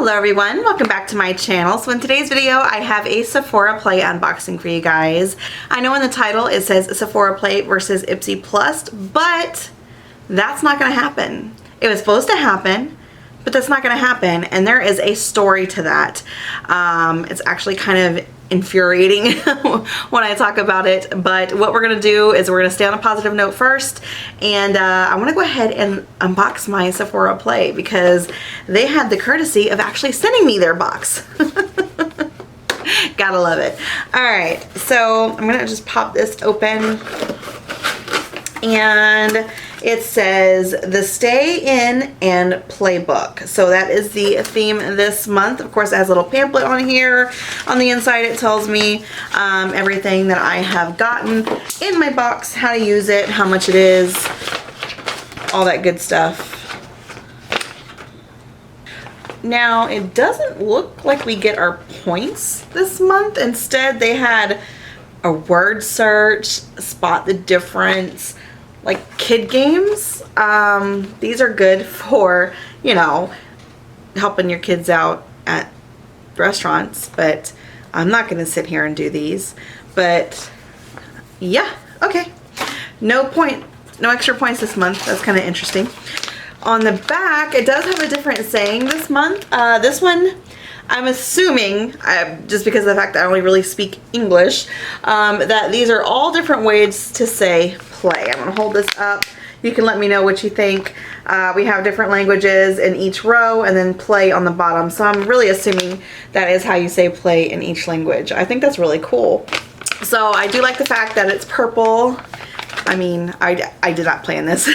Hello everyone, welcome back to my channel. So in today's video I have a Sephora Play unboxing for you guys. I know in the title it says Sephora Play versus Ipsy Plus, but that's not going to happen. It was supposed to happen, but that's not going to happen, and there is a story to that. It's actually kind of infuriating when I talk about it, but what we're going to do is we're going to stay on a positive note first, and I want to go ahead and unbox my Sephora Play because they had the courtesy of actually sending me their box. Gotta love it. Alright, so I'm going to just pop this open, and it says the Stay In and Playbook. So that is the theme this month. Of course, it has a little pamphlet on here. On the inside, it tells me everything that I have gotten in my box, how to use it, how much it is, all that good stuff. Now, it doesn't look like we get our points this month. Instead, they had a word search, spot the difference, like kid games. These are good for, you know, helping your kids out at restaurants, but I'm not going to sit here and do these. But yeah, okay. No extra points this month. That's kind of interesting. On the back, it does have a different saying this month. This one, I'm assuming, just because of the fact that I only really speak English, that these are all different ways to say play. I'm going to hold this up. You can let me know what you think. We have different languages in each row and then play on the bottom. So I'm really assuming that is how you say play in each language. I think that's really cool. So I do like the fact that it's purple. I mean, I did not plan this.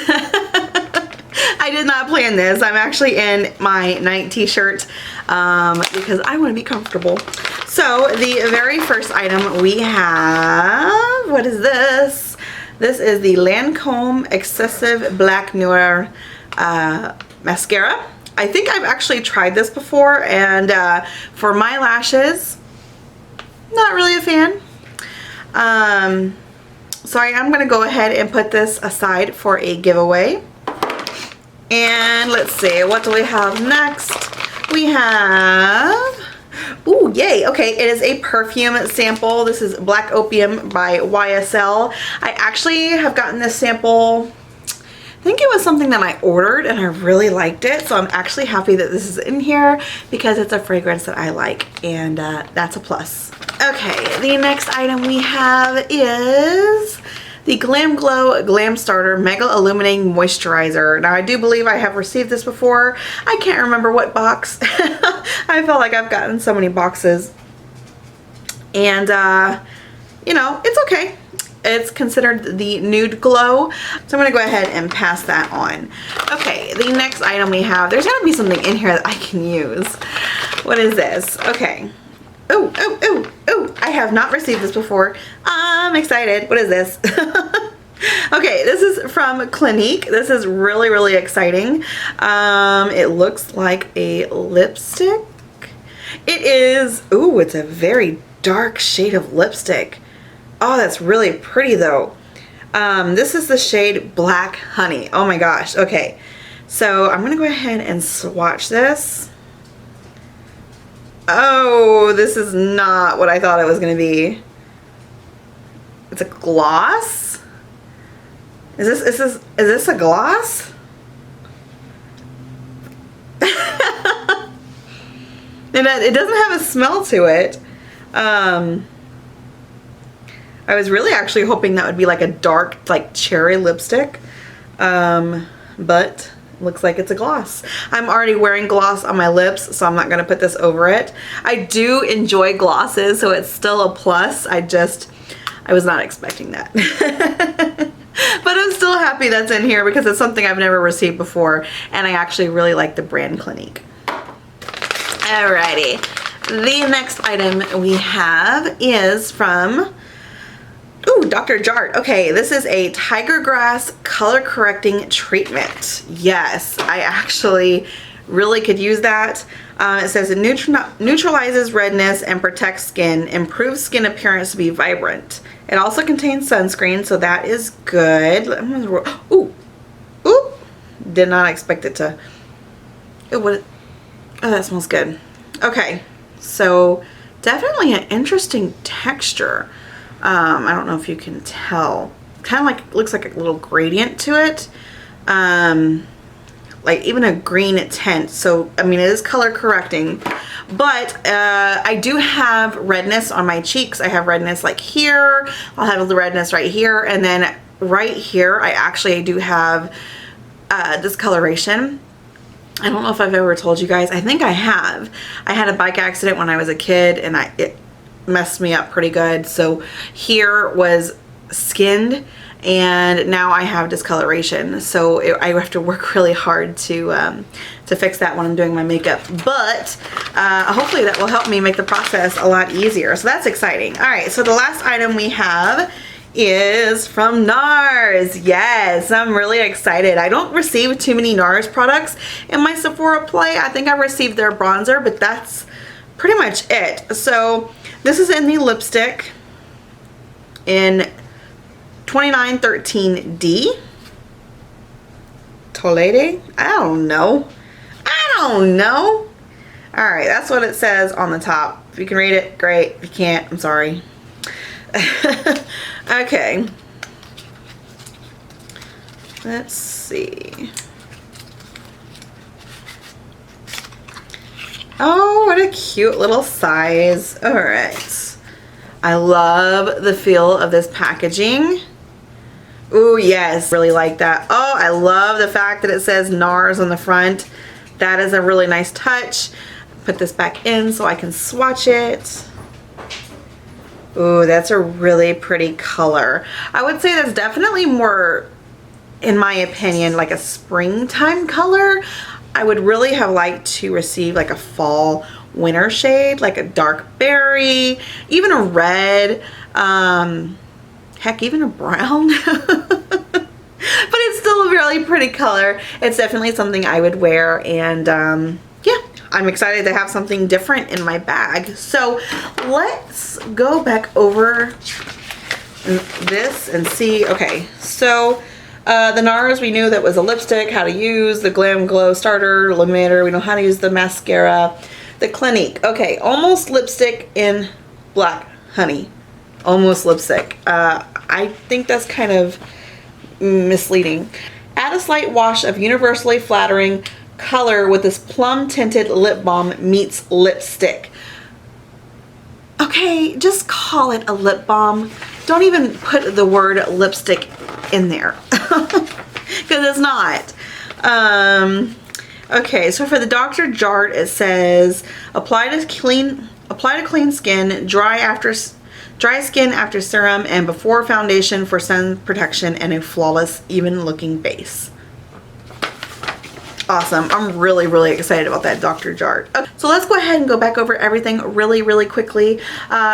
I did not plan this. I'm actually in my night t-shirt because I want to be comfortable. So the very first item we have, what is this? This is the Lancome Excessive Black Noir mascara. I think I've actually tried this before, and for my lashes, not really a fan. So I am going to go ahead and put this aside for a giveaway. And let's see, what do we have next? We have, ooh, yay, okay, it is a perfume sample. This is Black Opium by YSL. I actually have gotten this sample, I think it was something that I ordered and I really liked it. So I'm actually happy that this is in here because it's a fragrance that I like, and that's a plus. Okay, the next item we have is the Glam Glow Glam Starter Mega Illuminating Moisturizer. Now I do believe I have received this before. I can't remember what box. I feel like I've gotten so many boxes. And you know, it's okay. It's considered the Nude Glow. So I'm gonna go ahead and pass that on. Okay, the next item we have, there's gotta be something in here that I can use. What is this? Okay. Oh, oh, oh, oh, I have not received this before. I'm excited. What is this? Okay, this is from Clinique. This is really, really exciting. It looks like a lipstick. It is, ooh, it's a very dark shade of lipstick. Oh, that's really pretty though. This is the shade Black Honey. Oh my gosh. Okay, so I'm gonna go ahead and swatch this. Oh, this is not what I thought it was going to be. It's a gloss? Is this a gloss? And it doesn't have a smell to it. I was really actually hoping that would be like a dark, like cherry lipstick. But looks like it's a gloss. I'm already wearing gloss on my lips, so I'm not going to put this over it. I do enjoy glosses, so it's still a plus. I was not expecting that. But I'm still happy that's in here because it's something I've never received before, and I actually really like the brand Clinique. Alrighty. The next item we have is from, ooh, Dr. Jart. Okay, this is a Tiger Grass color correcting treatment. Yes, I actually really could use that. It says it neutralizes redness and protects skin, improves skin appearance to be vibrant. It also contains sunscreen, so that is good. Ooh, ooh, did not expect it to. Ooh, what? Oh, that smells good. Okay, so definitely an interesting texture. I don't know if you can tell. Kind of like, looks like a little gradient to it. Like even a green tint. So, I mean, it is color correcting. But I do have redness on my cheeks. I have redness like here. I'll have the redness right here. And then right here, I do have discoloration. I don't know if I've ever told you guys. I think I have. I had a bike accident when I was a kid and it messed me up pretty good. So here was skinned and now I have discoloration. So I have to work really hard to fix that when I'm doing my makeup. But hopefully that will help me make the process a lot easier. So that's exciting. All right, so the last item we have is from NARS. Yes, I'm really excited. I don't receive too many NARS products in my Sephora play. I think I received their bronzer, but that's pretty much it. So this is in the lipstick in 2913D. Tolede? I don't know. All right, that's what it says on the top. If you can read it, great. If you can't, I'm sorry. Okay, let's see. Oh, what a cute little size. All right, I love the feel of this packaging. Ooh, yes, really like that. Oh, I love the fact that it says NARS on the front. That is a really nice touch. Put this back in so I can swatch it. Ooh, that's a really pretty color. I would say that's definitely more, in my opinion, like a springtime color. I would really have liked to receive like a fall winter shade, like a dark berry, even a red, heck, even a brown. But it's still a really pretty color. It's definitely something I would wear, and yeah, I'm excited to have something different in my bag. So let's go back over this and see. Okay, so the NARS, we knew that was a lipstick, how to use the Glam Glow Starter, Illuminator. We know how to use the mascara. The Clinique. Okay, almost lipstick in black honey. Almost lipstick. I think that's kind of misleading. Add a slight wash of universally flattering color with this plum tinted lip balm meets lipstick. Okay, just call it a lip balm. Don't even put the word lipstick in there because it's not. Okay, so for the Dr. Jart, it says apply to clean skin, dry skin after serum, and before foundation for sun protection and a flawless, even looking base. Awesome. I'm really, really excited about that Dr. Jart. Okay, so let's go ahead and go back over everything really, really quickly.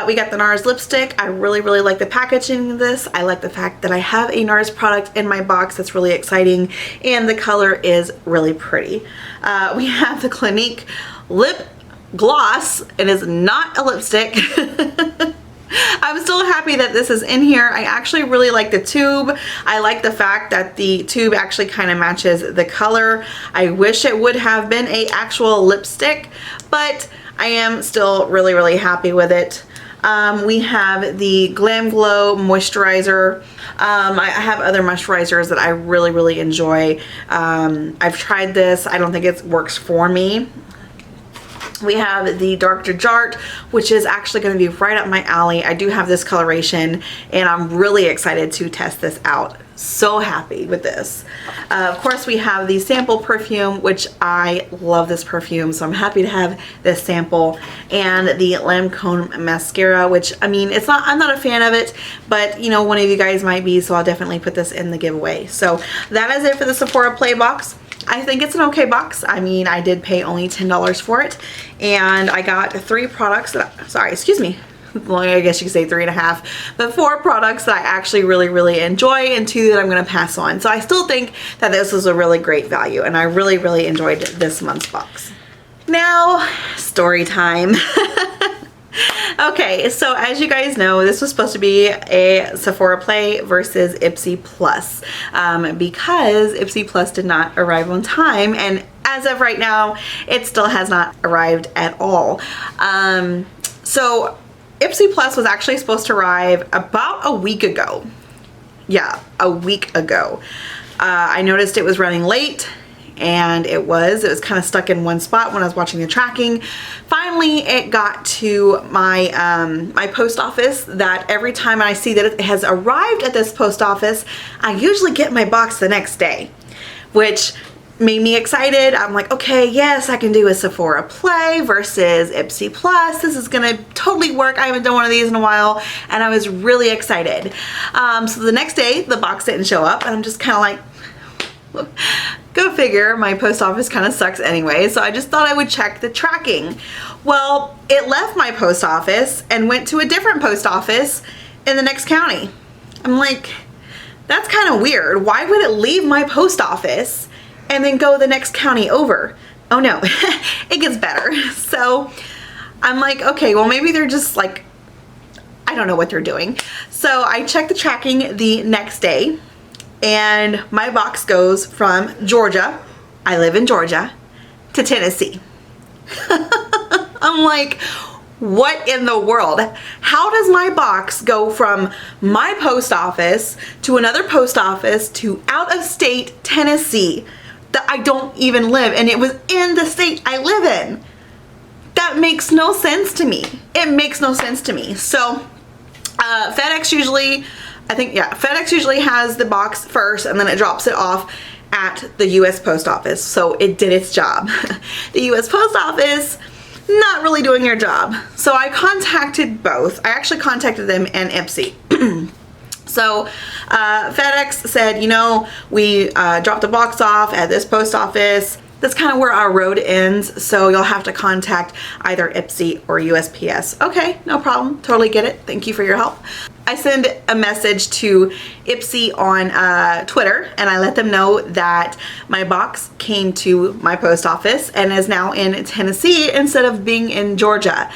We got the NARS lipstick. I really, really like the packaging of this. I like the fact that I have a NARS product in my box. That's really exciting. And the color is really pretty. We have the Clinique lip gloss. It is not a lipstick. I'm still happy that this is in here. I actually really like the tube. I like the fact that the tube actually kind of matches the color. I wish it would have been an actual lipstick, but I am still really, really happy with it. We have the Glam Glow moisturizer. I have other moisturizers that I really, really enjoy. I've tried this. I don't think it works for me. We have the Dr. Jart, which is actually going to be right up my alley. I do have this coloration and I'm really excited to test this out. So happy with this. Of course, we have the sample perfume, which I love this perfume, so I'm happy to have this sample, and the Lancome mascara, which, I mean, I'm not a fan of it, but you know, one of you guys might be, so I'll definitely put this in the giveaway. So that is it for the Sephora Play box. I think it's an okay box. I mean, I did pay only $10 for it, and I got 3 products that, sorry, excuse me, well, I guess you could say 3.5, but 4 products that I actually really, really enjoy, and 2 that I'm going to pass on. So I still think that this was a really great value, and I really, really enjoyed this month's box. Now, story time. Okay, so as you guys know, this was supposed to be a Sephora Play versus Ipsy Plus, because Ipsy Plus did not arrive on time, and as of right now, it still has not arrived at all. So Ipsy Plus was actually supposed to arrive about a week ago. Yeah, a week ago. I noticed it was running late, and it was kind of stuck in one spot when I was watching the tracking. Finally, it got to my my post office, that every time I see that it has arrived at this post office, I usually get my box the next day, which made me excited. I'm like, okay, yes, I can do a Sephora Play versus Ipsy Plus. This is gonna totally work. I haven't done one of these in a while, and I was really excited. So the next day, the box didn't show up, and I'm just kind of like, go figure, my post office kind of sucks anyway, so I just thought I would check the tracking. Well, it left my post office and went to a different post office in the next county. I'm like, that's kind of weird. Why would it leave my post office and then go the next county over? Oh no, it gets better. So I'm like, okay, well maybe they're just like, I don't know what they're doing. So I checked the tracking the next day, and my box goes from Georgia, I live in Georgia, to Tennessee. I'm like, what in the world? How does my box go from my post office to another post office to out of state Tennessee that I don't even live, and it was in the state I live in? That makes no sense to me. It makes no sense to me. So FedEx usually, FedEx usually has the box first, and then it drops it off at the US Post Office. So it did its job. The US Post Office, not really doing their job. So I contacted both. I actually contacted them and Ipsy. So FedEx said, you know, we dropped the box off at this post office. That's kind of where our road ends, so you'll have to contact either Ipsy or USPS. Okay, no problem. Totally get it. Thank you for your help. I send a message to Ipsy on Twitter, and I let them know that my box came to my post office and is now in Tennessee instead of being in Georgia.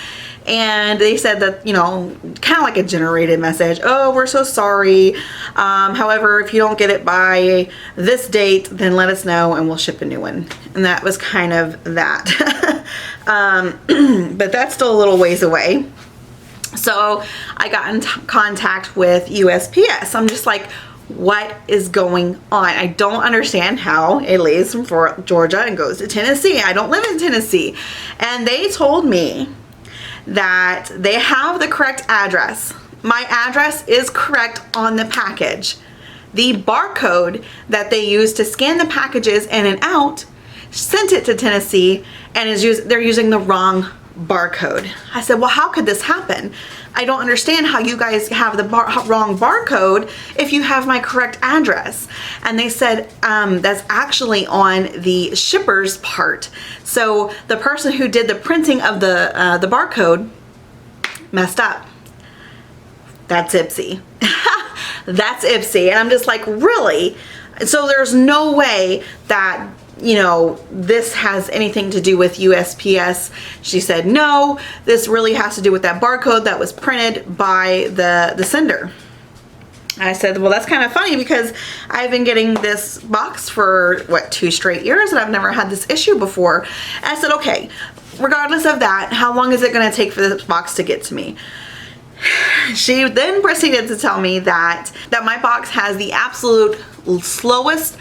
And they said that, you know, kind of like a generated message. Oh, we're so sorry. However, if you don't get it by this date, then let us know and we'll ship a new one. And that was kind of that. But that's still a little ways away. So I got in contact with USPS. I'm just like, what is going on? I don't understand how it leaves from Georgia and goes to Tennessee. I don't live in Tennessee. And they told me that they have the correct address. My address is correct on the package. The barcode that they use to scan the packages in and out sent it to Tennessee, and they're using the wrong barcode. I said, well, how could this happen? I don't understand how you guys have the wrong barcode if you have my correct address. And they said that's actually on the shipper's part. So the person who did the printing of the barcode messed up. That's Ipsy. That's Ipsy. And I'm just like, really? So there's no way that, you know, this has anything to do with USPS. She said, no, this really has to do with that barcode that was printed by the sender. I said, well, that's kind of funny because I've been getting this box for, what, 2 straight years, and I've never had this issue before. And I said, okay, regardless of that, how long is it going to take for this box to get to me? She then proceeded to tell me that my box has the absolute slowest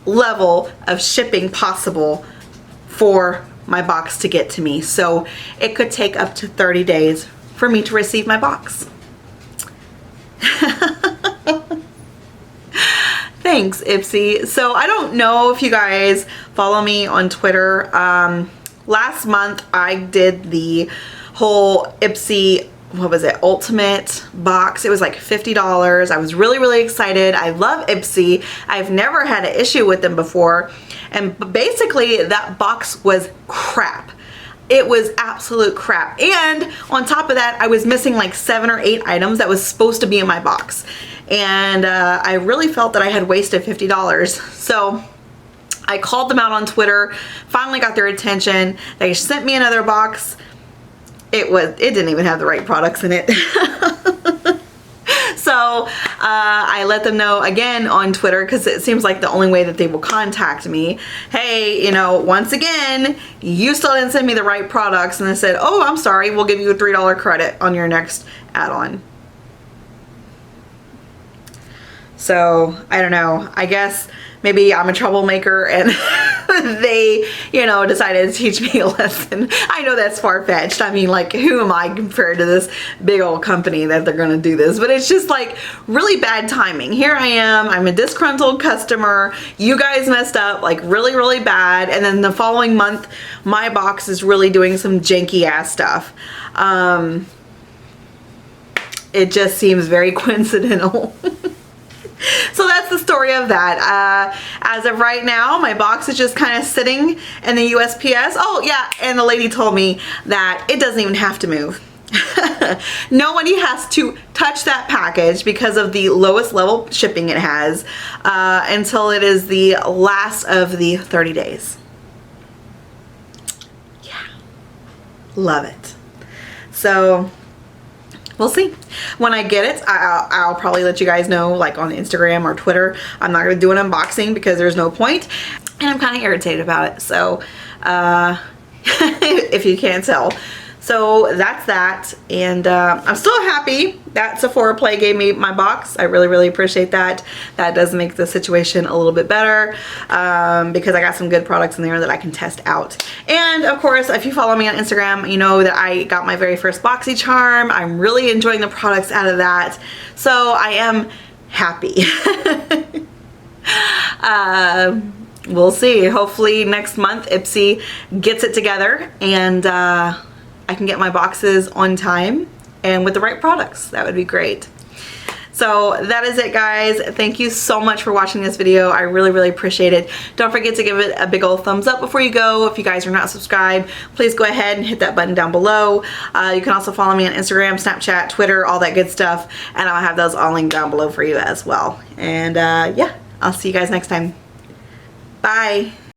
level of shipping possible for my box to get to me. So it could take up to 30 days for me to receive my box. Thanks, Ipsy. So I don't know if you guys follow me on Twitter. Last month I did the whole Ipsy, what was it, ultimate box. It was like $50. I was really excited. I love Ipsy. I've never had an issue with them before, and basically that box was crap. It was absolute crap. And on top of that, I was missing like 7 or 8 items that was supposed to be in my box, and I really felt that I had wasted $50. So I called them out on Twitter, finally got their attention. They sent me another box. It didn't even have the right products in it. So So I let them know again on Twitter, because it seems like the only way that they will contact me. Hey, you know, once again, you still didn't send me the right products. And they said, oh, I'm sorry, we'll give you a $3 credit on your next add-on. So I don't know, I guess maybe I'm a troublemaker and they, you know, decided to teach me a lesson. I know that's far-fetched. I mean, like, who am I compared to this big old company that they're gonna do this? But it's just like really bad timing. Here I am, I'm a disgruntled customer. You guys messed up like really, really bad. And then the following month, my box is really doing some janky ass stuff. It just seems very coincidental. So that's the story of that. As of right now, my box is just kind of sitting in the USPS. Oh yeah, and the lady told me that it doesn't even have to move. Nobody has to touch that package because of the lowest level shipping it has until it is the last of the 30 days. Yeah, love it. So we'll see. When I get it, I'll probably let you guys know, like on Instagram or Twitter. I'm not going to do an unboxing because there's no point. And I'm kind of irritated about it. So, if you can't tell. So that's that. And I'm still happy that Sephora Play gave me my box. I really, really appreciate that. That does make the situation a little bit better because I got some good products in there that I can test out. And of course, if you follow me on Instagram, you know that I got my very first BoxyCharm. I'm really enjoying the products out of that. So I am happy. We'll see. Hopefully next month Ipsy gets it together and I can get my boxes on time and with the right products. That would be great. So that is it, guys. Thank you so much for watching this video. I really, really appreciate it. Don't forget to give it a big old thumbs up before you go. If you guys are not subscribed, please go ahead and hit that button down below. You can also follow me on Instagram, Snapchat, Twitter, all that good stuff. And I'll have those all linked down below for you as well. And yeah, I'll see you guys next time. Bye.